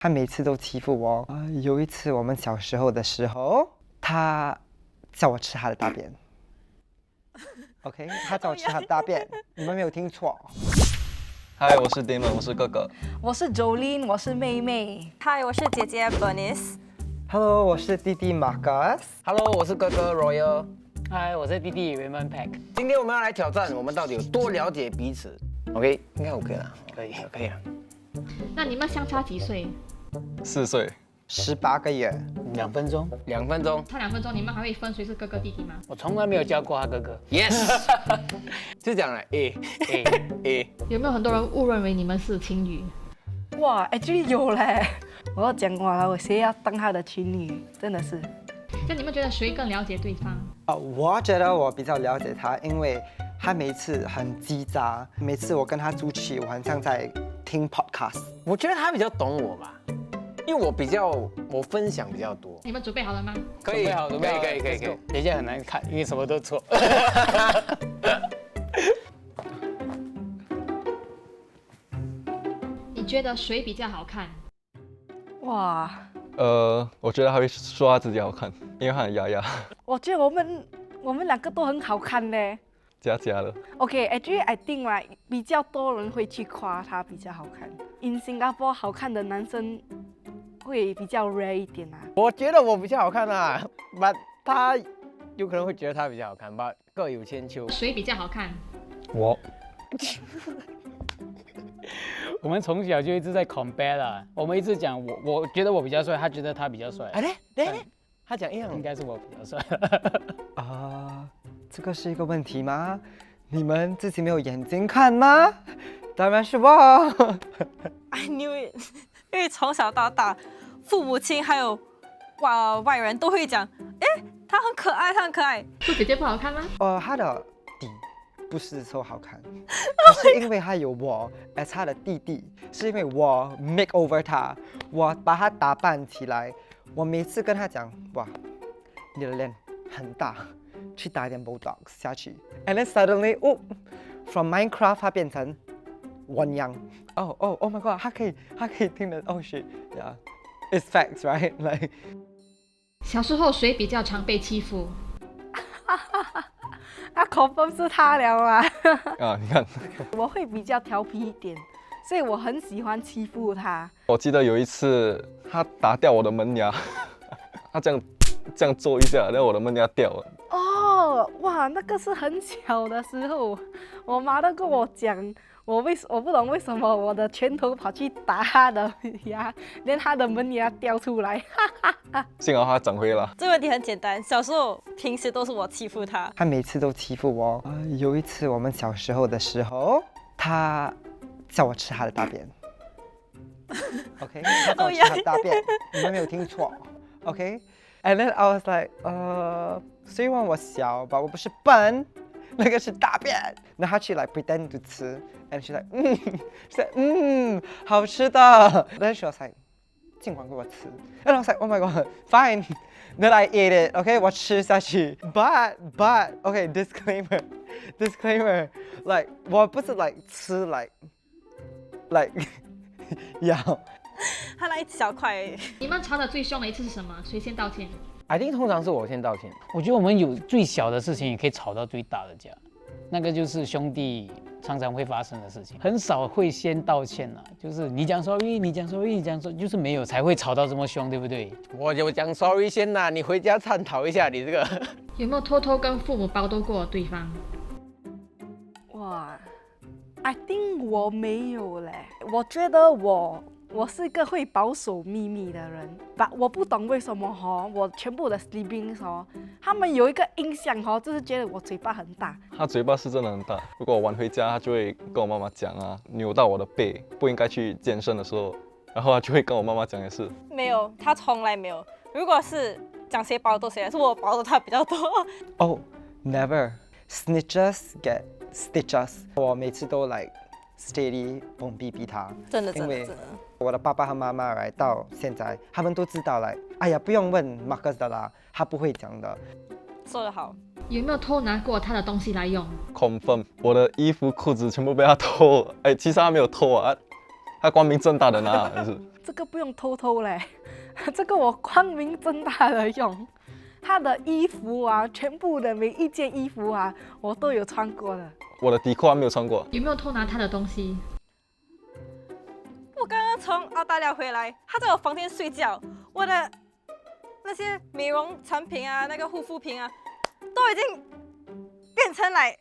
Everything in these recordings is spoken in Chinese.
他每次都欺负我。有一次我们小时候的时候，他叫我吃他的大便。OK， 他叫我吃他的大便，你们没有听错。嗨，我是 Damon， 我是哥哥。我是 Jolene， 我是妹妹。嗨，我是姐姐 Bernice。Hello， 我是弟弟 Marcus。Hello， 我是哥哥 Royal。嗨，我是弟弟 Raymond Pack。今天我们要来挑战，我们到底有多了解彼此 ？OK， 应该 OK 了。可以，可以啊。那你们相差几岁4岁。18个月。2分钟。 2分钟。差2分钟，你们还会分谁是哥哥弟弟吗？我从来没有教过他哥哥。Yes， 就这样了。A。有没有很多人误认为你们是情侣？哇，actually 有嘞。我要讲话了，我谁要当他的情侣，真的是。那你们觉得谁更了解对方？我觉得我比较了解他，因为他每次很叽喳，每次我跟他出去，我很像在听 podcast。我觉得他比较懂我吧，因为我分享比较多。你们准备好了吗？可以，准备好，可以。等一下很难看，因为什么都错。你觉得谁比较好看？哇，我觉得他会说他自己好看，因为他很哑哑，我觉得我们两个都很好看嘞。假假的。OK，actually I think right， 比较多人会去夸他比较好看。In Singapore， 好看的男生会比较 rare 一点啊。我觉得我比较好看啊，but 他有可能会觉得他比较好看吧，各有千秋。谁比较好看？我我们从小就一直在 compare 啦，我们一直讲我觉得我比较帅，他觉得他比较帅。哎嘞，他讲一样，应该是我比较帅。这个是一个问题吗？你们自己没有眼睛看吗？当然是我。I knew it， 因为从小到大，父母亲还有外人都会讲，哎，他很可爱，他很可爱。是姐姐不好看吗？他的底不是说好看，是因为他有我 as 他的弟弟，是因为我 make over 他，我把他打扮起来。我每次跟他讲，哇，你的脸很大，去打一点 Botox 下去。And then suddenly，from Minecraft 他变成one young。Oh my god， 他可以听得，oh shit，yeah，it's facts right like。小时候谁比较常被欺负？confirm 是他了啊。你看，我会比较调皮一点，所以我很喜欢欺负他。我记得有一次他打掉我的门牙，他这样做一下，然后我的门牙掉了。哇，那个是很小的时候，我妈都跟我讲，我不懂为什么我的拳头跑去打他的牙，连他的门牙掉出来。幸好他长回了。这个问题很简单，小时候平时都是我欺负他。他每次都欺负我。有一次我们小时候的时候，他叫我吃他的大便。OK， 他叫我吃他的大便，你们没有听错。OK，and then I was like，虽然我小吧，我不是笨，那个是大便。然后他去 like pretend to 吃 ，and she's like，好吃的。Then she was like，尽管给我吃。And I was like，oh my god，fine。Then I ate it， OK， 我吃下去。But，OK，disclaimer，like 我不是 like 吃 like 咬。他那一小块而已。你们吵得最凶的一次是什么？谁先道歉I think 通常是我先道歉。我觉得我们有最小的事情也可以吵到最大的架，那个就是兄弟常常会发生的事情，很少会先道歉啦，就是你讲 sorry， 你讲 sorry， 你讲 sorry， 就是没有才会吵到这么凶，对不对？我就讲 sorry 先啦，你回家探讨一下你这个。有没有偷偷跟父母包兜过对方？哇 ，I think 我没有嘞，我觉得我是一个会保守秘密的人，我不懂为什么我全部的 siblings 他们有一个印象就是觉得我嘴巴很大。他嘴巴是真的很大，如果我晚回家，他就会跟我妈妈讲扭到我的背，不应该去健身的时候，然后他就会跟我妈妈讲也是。没有，他从来没有。如果是讲谁包多谁，是我包的他比较多。Never snitches get stitches。我每次都 like steady 逼他。真的。因为我的爸爸和妈妈来到现在，他们都知道了。哎呀，不用问 Marcus 的啦，他不会讲的。说得好。有没有偷拿过他的东西来用？ confirm， 我的衣服裤子全部被他偷。其实他没有偷啊，他光明正大的拿，就是这个不用偷偷嘞，这个我光明正大的用。他的衣服啊，全部的每一件衣服啊，我都有穿过的。我的底裤还没有穿过。有没有偷拿他的东西？我刚刚从澳大利亚回来，他在我房间睡觉，我的那些美容产品啊，那个护肤品啊，都已经变成来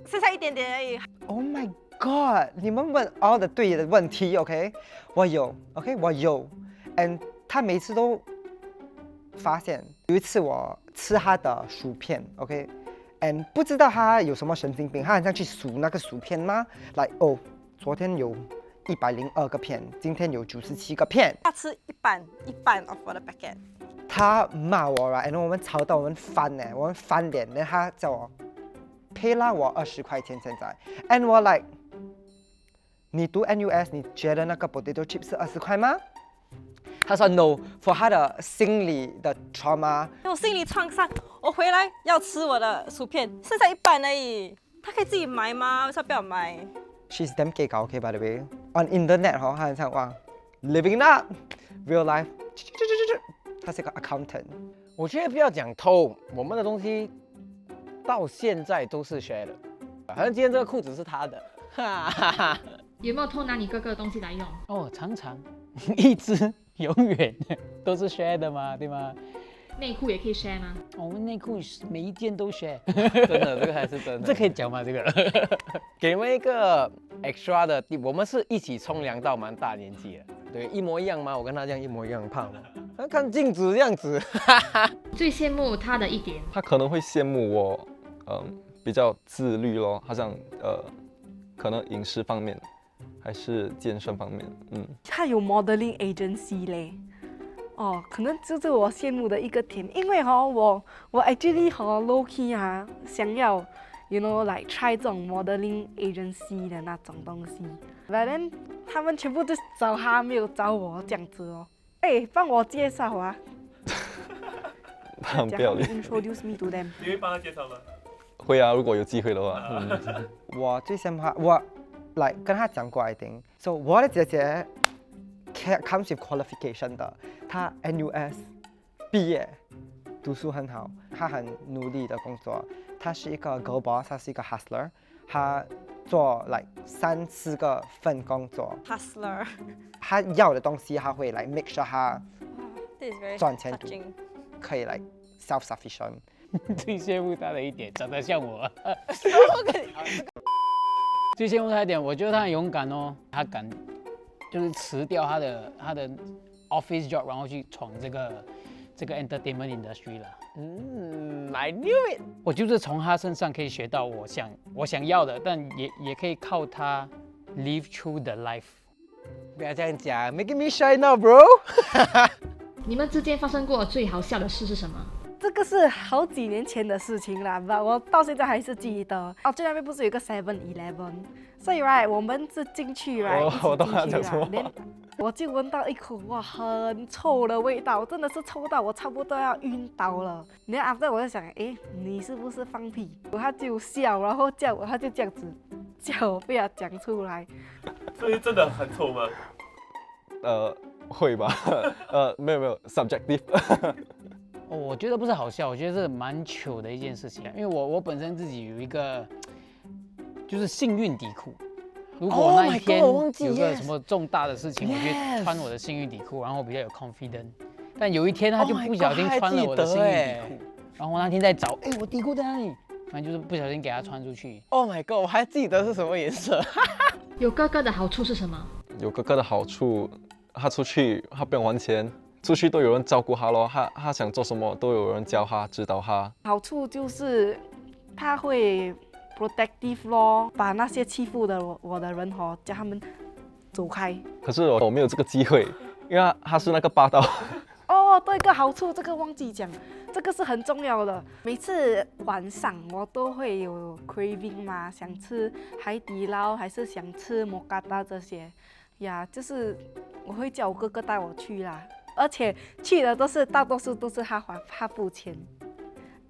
剩下一点点而已。 Oh my god！你们问 all 的对的问题，OK？ 我有，OK？ 我有，and 他每次都发现。有一次我吃他的薯片，OK？and 不知道他有什么神经病，他好像去数那个薯片吗？来哦，昨天有102个片，今天有97个片。他吃一半 of 我的 packet。他骂我了，然后我们吵到我们翻呢，我们翻脸，然后他叫我赔了我20块钱现在，and 我 like， 你读 NUS， 你觉得那个 potato chip 是20块吗？他说 no，for 他的心理的 trauma。我心理创伤，我回来要吃我的薯片，剩下一半而已。他可以自己买吗？为什么不要买？ She's damn gay OK by the way。On internet 他很像哇 ，living up real life。他是个 accountant。我觉得不要讲偷，我们的东西到现在都是 share 的。好像今天这个裤子是他的，哈哈哈。有没有偷拿你哥哥的东西来用？哦，常常一直永远都是 share 的嘛，对吗？内裤也可以 share 吗？我们内裤每一件都 share，真的，这个还是真的。这可以讲吗？这个给你们一个 extra 的，我们是一起冲凉到蛮大年纪了，对，一模一样吗？我跟他这样一模一样胖吗？看镜子这样子，最羡慕他的一点，他可能会羡慕我，比较自律咯，好像可能饮食方面，还是健身方面，他有 modeling agency 嘞。哦，可能这是我羡慕的一个点，因为我 actually low key 想要 you know like try 这种 modeling agency 的那种东西，but then 他们全部都找他，没有找我这样子哦。哎，帮我介绍啊！他很不要脸。 Introduce me to them。你会帮他介绍吗？会啊，如果有机会的话。我最羡慕他，我来跟他讲过 I think。So 我的姐姐 comes with qualification 的，她 NUS 毕业，读书很好，她很努力的工作。她是一个 girl boss， 她是一个 hustler， 她做3-4个份工作。Hustler。她要的东西，她会make sure 她 This is very 赚钱 touching。可以self sufficient。最羡慕他的一点，长得像我。最羡慕他一点，我觉得他很勇敢哦，他敢就是辞掉他的office job， 然后去闯这个 entertainment industry 了。I knew it。我就是从他身上可以学到我想要的，但也可以靠他 live through the life。不要这样讲 ，making me shy now, bro 。你们之间发生过最好笑的事是什么？这个是好几年前的事情啦，我到现在还是记得。这那边不是有个 7-Eleven， 所以 right 我们是进去 right， 我懂他一起进去讲什么啦，我就闻到一口哇很臭的味道，真的是臭到我差不多要晕倒了。然后 after 我就想，诶，你是不是放屁？他就笑，然后叫我，他就这样子叫我不要讲出来。所以真的很臭吗？会吧？没有 subjective。我觉得不是好笑，我觉得是蛮糗的一件事情。因为我本身自己有一个就是幸运底裤，如果那一天有个什么重大的事情，我就穿我的幸运底裤，然后我比较有 confident。但有一天他就不小心穿了我的幸运底裤，然后我那天在找，我底裤在哪里？反正就是不小心给他穿出去。Oh my god， 我还记得是什么颜色。有哥哥的好处是什么？有哥哥的好处，他出去他不用还钱。出去都有人照顾他咯，他想做什么都有人教他、指导他。好处就是他会 protective 咯，把那些欺负的我的人叫他们走开。可是我没有这个机会，因为他是那个霸道。对，一个好处，这个忘记讲，这个是很重要的。每次晚上我都会有 craving 嘛，想吃海底捞还是想吃摩嘎达这些呀，就是我会叫我哥哥带我去啦。而且去的大多数都是他付钱，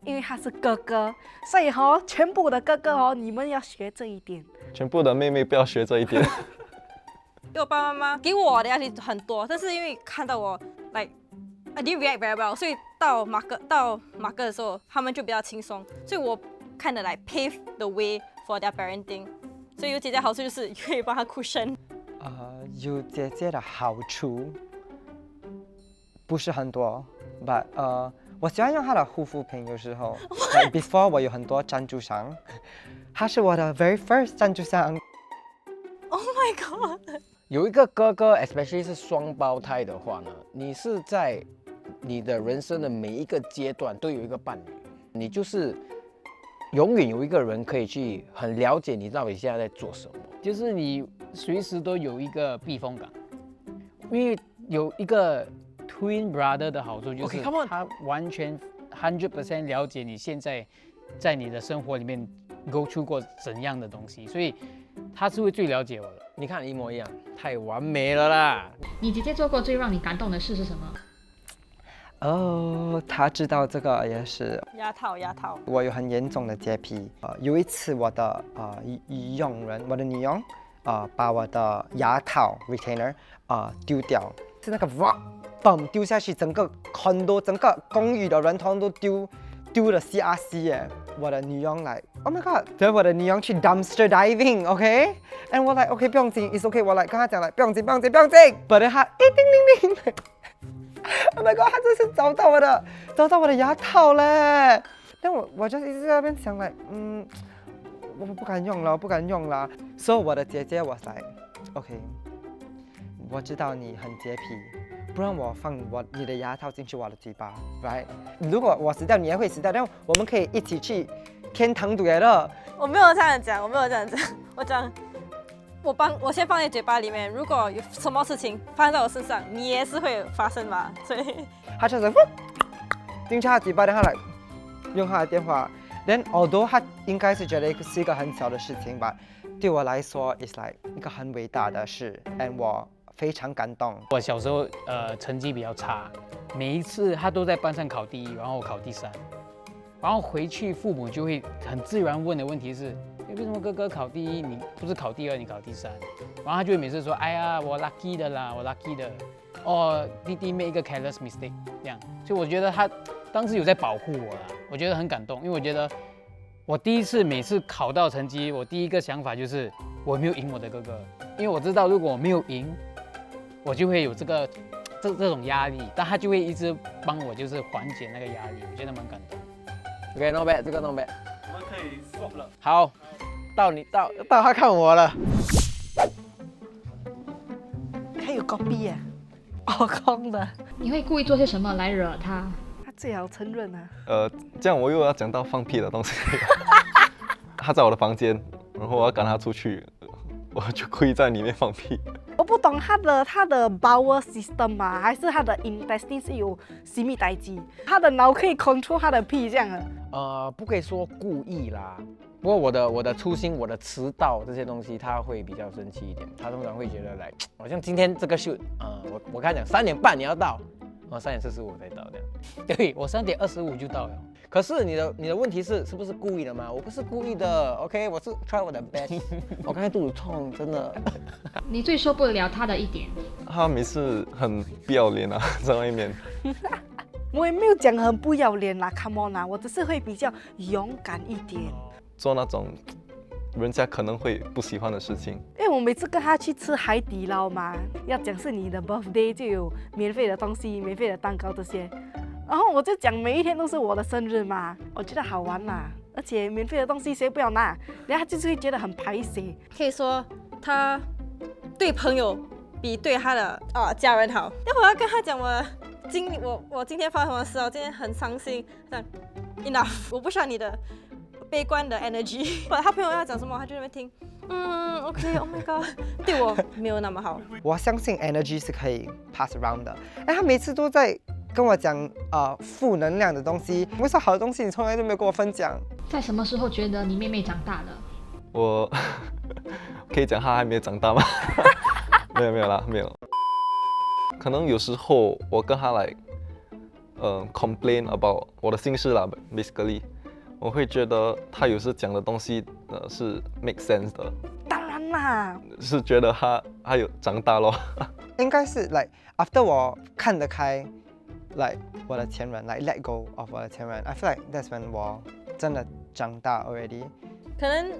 因为他是哥哥，所以全部的哥哥你们要学这一点。全部的妹妹不要学这一点。因为我爸爸妈妈给我的压力很多，但是因为看到我 like I didn't react very well， 所以到马哥的时候，他们就比较轻松，所以我kind of like pave the way for their parenting。所以有姐姐好处就是可以帮他 cushion。有姐姐的好处不是很多 ，but 我喜欢用她的护肤品，有时候 like before 我有很多赞助商，她是我的 very first 赞助商。Oh my god！ 有一个哥哥 ，especially 是双胞胎的话呢，你是在你的人生的每一个阶段都有一个伴侣，你就是永远有一个人可以去很了解你到底现在在做什么。就是你随时都有一个避风港，因为有一个 twin brother 的好处就是 Okay, come on. 他完全100% 了解你现在在你的生活里面 go through 过怎样的东西，所以他是会最了解我的。你看一模一样，太完美了啦！你姐姐做过最让你感动的事是什么？她知道这个也是。牙套。我有很严重的洁癖。有一次我的我的女佣把我的牙套 retainer 丢掉，是那个嘣丢下去，整个 condo 整个公寓的人通都丢了 CRC 耶。我的女佣来 ，Oh my god！ 对，我的女佣去 dumpster diving，OK？And 我来 OK 不用紧 ，It's OK。我来跟她讲来不用紧。But then 她叮铃铃。Oh my god！ 他真是找到我的牙套嘞！但我就一直在那边想我不敢用了。所以我的姐姐was like OK， 我知道你很洁癖，不然我放你的牙套进去我的嘴巴 ，right？ 如果我死掉，你也会死掉，但我们可以一起去天堂 together。我没有这样讲，我讲。我先放在嘴巴里面，如果有什么事情发生在我身上，你也是会发生吧？所以他就是进去他嘴巴，然后来用他的电话。Then although 他应该是觉得是一个很小的事情吧，对我来说 is like 一个很伟大的事 ，and 我非常感动。我小时候成绩比较差，每一次他都在班上考第一，然后我考第3，然后回去父母就会很自然问的问题是。为什么哥哥考第一，你不是考第2，你考第3？然后他就会每次说，哎呀，我 lucky 的啦，我 lucky 的。哦，弟弟 make 一个 careless mistake， 这样。所以我觉得他当时有在保护我啦，我觉得很感动，因为我觉得我第一次每次考到成绩，我第一个想法就是我没有赢我的哥哥，因为我知道如果我没有赢，我就会有这种压力，但他就会一直帮我就是缓解那个压力，我觉得蛮感动。OK，not bad， 这个 not bad。我们可以 swap 了。好。到他看我了，还有隔壁耶，空的。你会故意做些什么来惹他？他最好承认啊。这样我又要讲到放屁的东西。他在我的房间，然后我要赶他出去，我就故意在里面放屁。我不懂他的 bowel system 嘛，还是他的 intestine 是有什么代志？他的脑可以 control 他的屁这样啊？不可以说故意啦。不过我的粗心，我的迟到这些东西，他会比较生气一点。他通常会觉得来，好像今天这个 shoot，我跟他讲3点半你要到，3点45才到这样。对，我3点25就到了。可是你的问题是不是故意的吗？我不是故意的 ，OK， 我是 try 我的 best。我刚才肚子痛，真的。你最受不了他的一点？他每次很不要脸啊，在外面。我也没有讲很不要脸啦 ，come on 啦，我只是会比较勇敢一点。做那种人家可能会不喜欢的事情。因为我每次跟他去吃海底捞嘛，要讲是你的 birthday 就有免费的东西、免费的蛋糕这些，然后我就讲每一天都是我的生日嘛，我觉得好玩啦，而且免费的东西谁不要拿，然后他就是会觉得很排斥。可以说他对朋友比对他的家人好。但我要跟他讲我今天发生什么事哦，今天很伤心，这样 enough， 我不需要你的悲观的 energy。他朋友要讲什么，他就在那边听。OK，Oh my god， 对我没有那么好。我相信 energy 是可以 pass around 的。他每次都在跟我讲负能量的东西，为什么好的东西你从来都没有跟我分享？在什么时候觉得你妹妹长大了？我可以讲她还没有长大吗？没有啦，没有。可能有时候我跟她来complain about 我的心事啦 ，basically。我会觉得他有时讲的东西是 make sense 的。当然啦。是觉得他有长大咯。应该是 like after 我看得开 like 我的前任 like let go of 我的前任 I feel like that's when 我真的长大 already。可能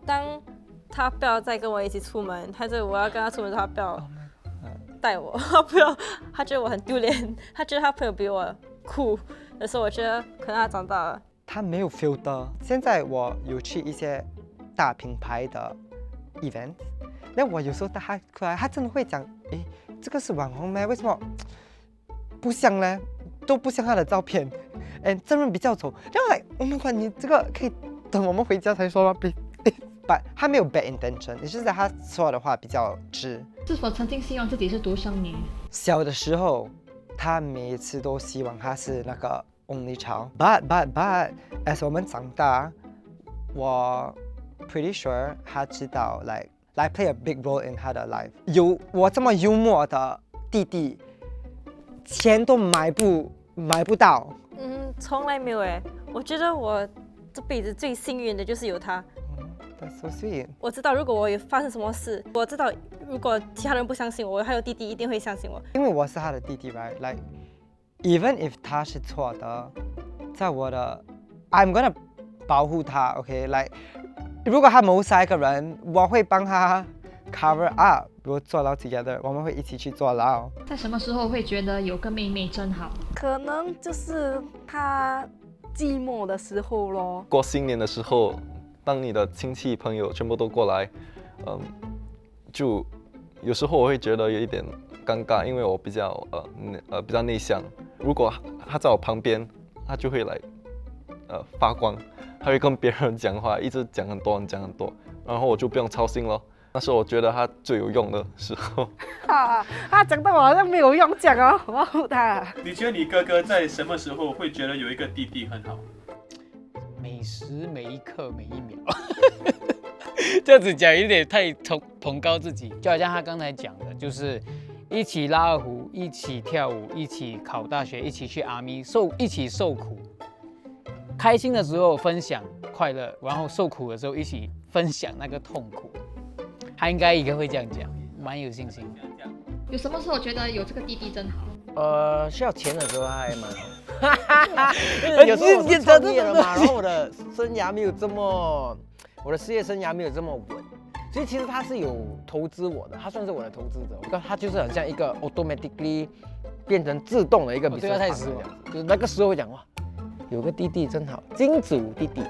当他不要再跟我一起出门，还是我要跟他出门，他不要带我，他不要，他觉得我很丢脸，他觉得他朋友比我酷的时候，我觉得可能他长大了。他没有 filter。现在我有去一些大品牌的 event， 那我有时候带他过来，他真的会讲，诶，这个是网红吗？为什么不像呢？都不像他的照片，真人比较丑。然后来，Oh my god，你这个可以等我们回家才说吗？But 他没有 bad intention， 也就是他说的话比较直。是否曾经希望自己是独生女？小的时候，他每一次都希望他是那个 only child。But as 我们长大，我 pretty sure 他知道来 play a big role in 他的 life。有我这么幽默的弟弟，钱都买不到。从来没有哎，我觉得我这辈子最幸运的就是有他。That's so sweet。我知道如果我有发生什么事，我知道如果其他人不相信我，还有弟弟一定会相信我。因为我是他的弟弟 ，right？Like even if 他是错的，在我的 I'm gonna 保护他 ，OK？Like 如果他谋杀一个人，我会帮他 cover up， 如果坐牢 together， 我们会一起去坐牢。在什么时候会觉得有个妹妹真好？可能就是他寂寞的时候咯。过新年的时候，当你的亲戚朋友全部都过来，就有时候我会觉得有一点尴尬，因为我比较内向。如果他在我旁边，他就会来发光，他会跟别人讲话，一直讲很多，然后我就不用操心了。那是我觉得他最有用的时候。他讲到我好像没有用讲哦，我护他。你觉得你哥哥在什么时候会觉得有一个弟弟很好？每时每一刻每一秒，这样子讲有点太捧高自己，就好像他刚才讲的，就是一起拉二胡，一起跳舞，一起考大学，一起去阿咪一起受苦。开心的时候分享快乐，然后受苦的时候一起分享那个痛苦。他应该会这样讲，蛮有信心。有什么时候觉得有这个弟弟真好？需要钱的时候还蛮好。有时候我是创业了嘛，然后我的生涯没有这么，我的事业生涯没有这么稳，所以其实他是有投资我的，他算是我的投资者。他就是很像一个 automatically 变成自动的一个比赛太失望，就是那个时候讲哇，有个弟弟真好，金主弟弟。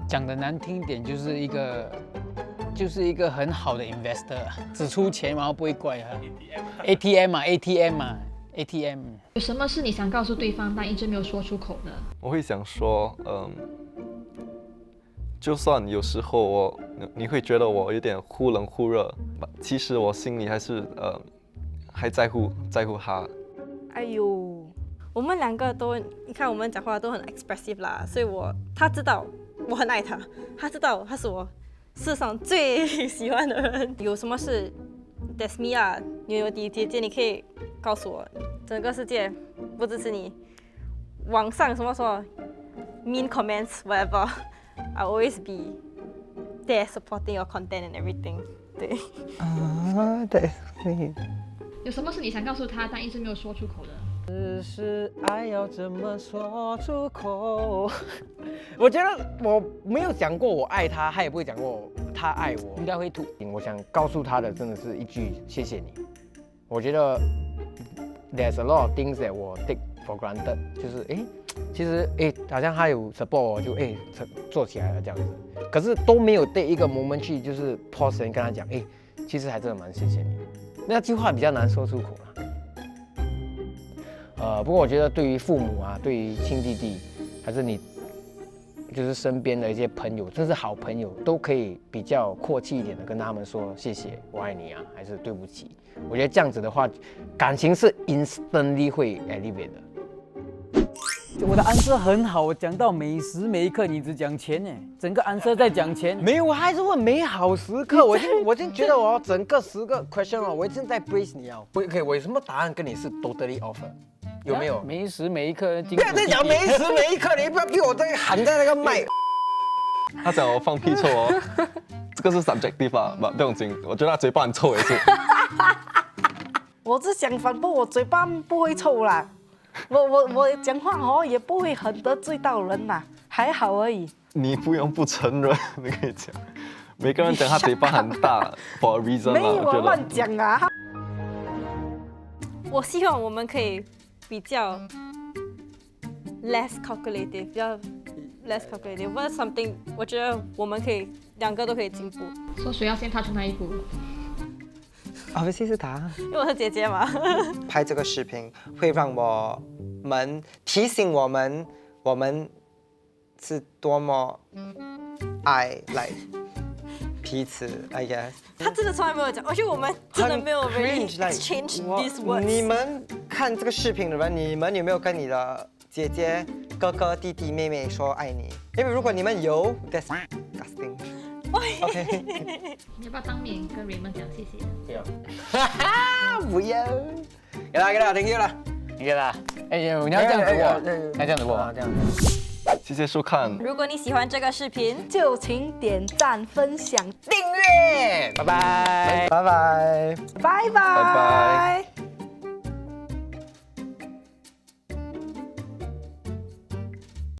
讲的难听一点，就是一个很好的 investor， 只出钱然后不会怪他。ATM。有什么是你想告诉对方但一直没有说出口的？我会想说，就算有时候你会觉得我有点忽冷忽热，其实我心里还是还在乎他。哎呦，我们两个都，你看我们讲话都很 expressive 啦，所以他知道我很爱他，他知道他是我世上最喜欢的人。有什么事 ，that's me 啊，牛牛姐姐，你可以告诉我，整个世界不支持你，网上什么说 mean comments whatever， I always be there supporting your content and everything。对。对。有什么是你想告诉他但一直没有说出口的？只是爱要怎么说出口？我觉得我没有讲过我爱他，他也不会讲过他爱我，应该会吐。我想告诉他的真的是一句谢谢你。我觉得 there's a lot of things that 我 take for granted， 就是其实好像他有 support 我就做起来了这样子，可是都没有 take 一个 moment 去就是 pause 跟他讲其实还真的蛮谢谢你的。那句话比较难说出口啦。不过我觉得对于父母啊，对于亲弟弟，还是你就是身边的一些朋友，甚至好朋友，都可以比较阔气一点的跟他们说谢谢，我爱你啊，还是对不起。我觉得这样子的话，感情是 instantly 会 elevate 的。我的answer很好，我讲到每时每一刻，你只讲钱呢，整个answer在讲钱。没有，我还是问美好时刻。我已经觉得我要整个10个 question 了，我已经在 brace 你啊。OK， 我有什么答案跟你是 totally offer？有没有？每时每一刻，不要再讲每时每一刻，你不要逼我再喊在那个麦。他讲我放屁臭哦。这个是 subjective 啊，不用紧，我觉得他嘴巴很臭也是。我是想反驳，我嘴巴不会臭啦，我讲话哦也不会很得罪到人啦，还好而已。你不用不承认，你可以讲。每个人讲他嘴巴很大 for a reason 没有我觉得。我乱讲啊。我希望我们可以比较 less calculative， 比较 less calculative， 或者 something， 我觉得我们可以两个都可以进步。说谁要先踏出那一步？ obviously 是他。因为我是姐姐嘛。拍这个视频会让我们提醒我们是多么爱来彼此 ，I guess。他真的从来没有讲，而且我们真的没有 really cringe, like, exchange 我 these words。你们看这个视频的人，你们有没有跟你的姐姐、哥哥、弟弟、妹妹说爱你？因为如果你们有 ，that's disgusting。OK， 你要不要当面跟 Raymond 讲谢谢？不要，不要。给他，thank you 啦，你觉得？哎，你要这样子握，你要这样子握，这样子。谢谢收看，如果你喜欢这个视频，就请点赞、分享、订阅，拜拜。拜拜。拜拜。拜拜。